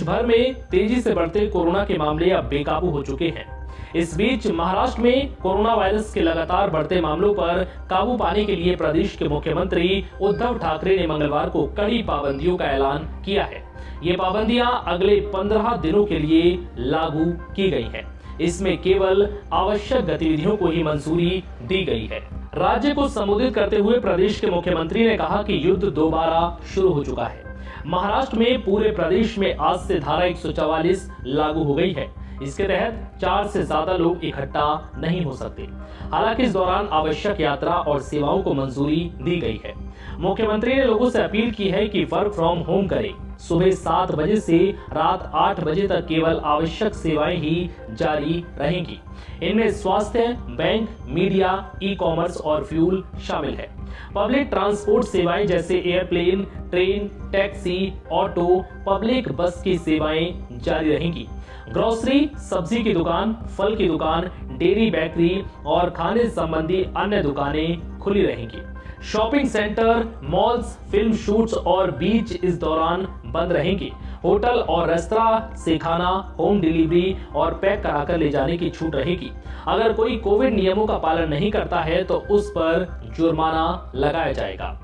भर में तेजी से बढ़ते कोरोना के मामले अब बेकाबू हो चुके हैं। इस बीच महाराष्ट्र में कोरोना वायरस के लगातार बढ़ते मामलों पर काबू पाने के लिए प्रदेश के मुख्यमंत्री उद्धव ठाकरे ने मंगलवार को कड़ी पाबंदियों का ऐलान किया है। ये पाबंदियां अगले 15 दिनों के लिए लागू की गई हैं। इसमें केवल आवश्यक गतिविधियों को ही मंजूरी दी गई है। राज्य को संबोधित करते हुए प्रदेश के मुख्यमंत्री ने कहा कि युद्ध दोबारा शुरू हो चुका है। महाराष्ट्र में पूरे प्रदेश में आज से धारा 144 लागू हो गई है। इसके तहत 4 से ज्यादा लोग इकट्ठा नहीं हो सकते। हालांकि इस दौरान आवश्यक यात्रा और सेवाओं को मंजूरी दी गई है। मुख्यमंत्री ने लोगों से अपील की है कि वर्क फ्रॉम होम करें। सुबह 7 बजे से रात 8 बजे तक केवल आवश्यक सेवाएं ही जारी रहेंगी। इनमें स्वास्थ्य, बैंक, मीडिया, ई-कॉमर्स और फ्यूल शामिल है। पब्लिक ट्रांसपोर्ट सेवाएं जैसे airplane, train, taxi, auto, public बस की सेवाएं जारी रहेंगी। ग्रोसरी, सब्जी की दुकान, फल की दुकान, डेयरी, बेकरी और खाने संबंधी अन्य दुकानें खुली रहेंगी। Shopping centre, malls, film shoots और बीच इस दौरान बंद रहेंगे। होटल और रेस्तरां से खाना होम डिलीवरी और पैक कराकर ले जाने की छूट रहेगी। अगर कोई कोविड नियमों का पालन नहीं करता है तो उस पर जुर्माना लगाया जाएगा।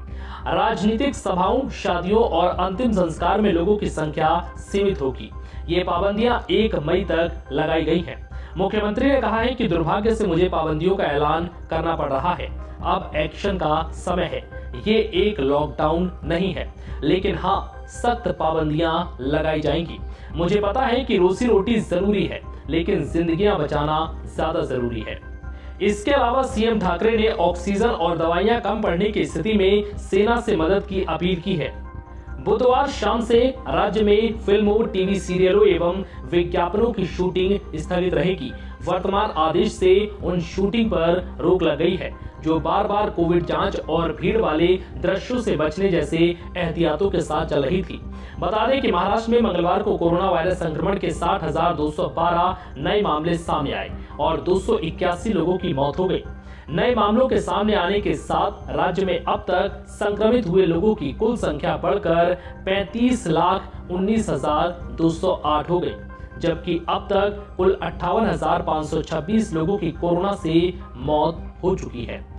राजनीतिक सभाओं, शादियों और अंतिम संस्कार में लोगों की संख्या सीमित होगी। ये पाबंदियां 1 मई तक लगाई गई हैं। मुख्यमंत्री ने कहा है कि दुर्भाग्य से मुझे पाबंदियों का ऐलान करना पड़ रहा है। अब एक्शन का समय है। ये एक लॉकडाउन नहीं है, लेकिन हाँ, सख्त पाबंदियां लगाई जाएंगी। मुझे पता है कि रोजी रोटी जरूरी है, लेकिन जिंदगियां बचाना ज्यादा जरूरी है। इसके अलावा सीएम ठाकरे ने ऑक्सीजन और दवाइयां कम पड़ने की स्थिति में सेना से मदद की अपील की है। बुधवार शाम से राज्य में फिल्मों, टीवी सीरियलों एवं विज्ञापनों की शूटिंग स्थगित रहेगी। वर्तमान आदेश से उन शूटिंग पर रोक लग गई है जो बार बार कोविड जांच और भीड़ वाले दृश्यों से बचने जैसे एहतियातों के साथ चल रही थी। बता दें कि महाराष्ट्र में मंगलवार को कोरोना वायरस संक्रमण के 60,212 नए मामले सामने आए और 281 लोगों की मौत हो गई। नए मामलों के सामने आने के साथ राज्य में अब तक संक्रमित हुए लोगों की कुल संख्या बढ़कर 35,19,208 हो गई, जबकि अब तक कुल 58,526 लोगों की कोरोना से मौत हो चुकी है।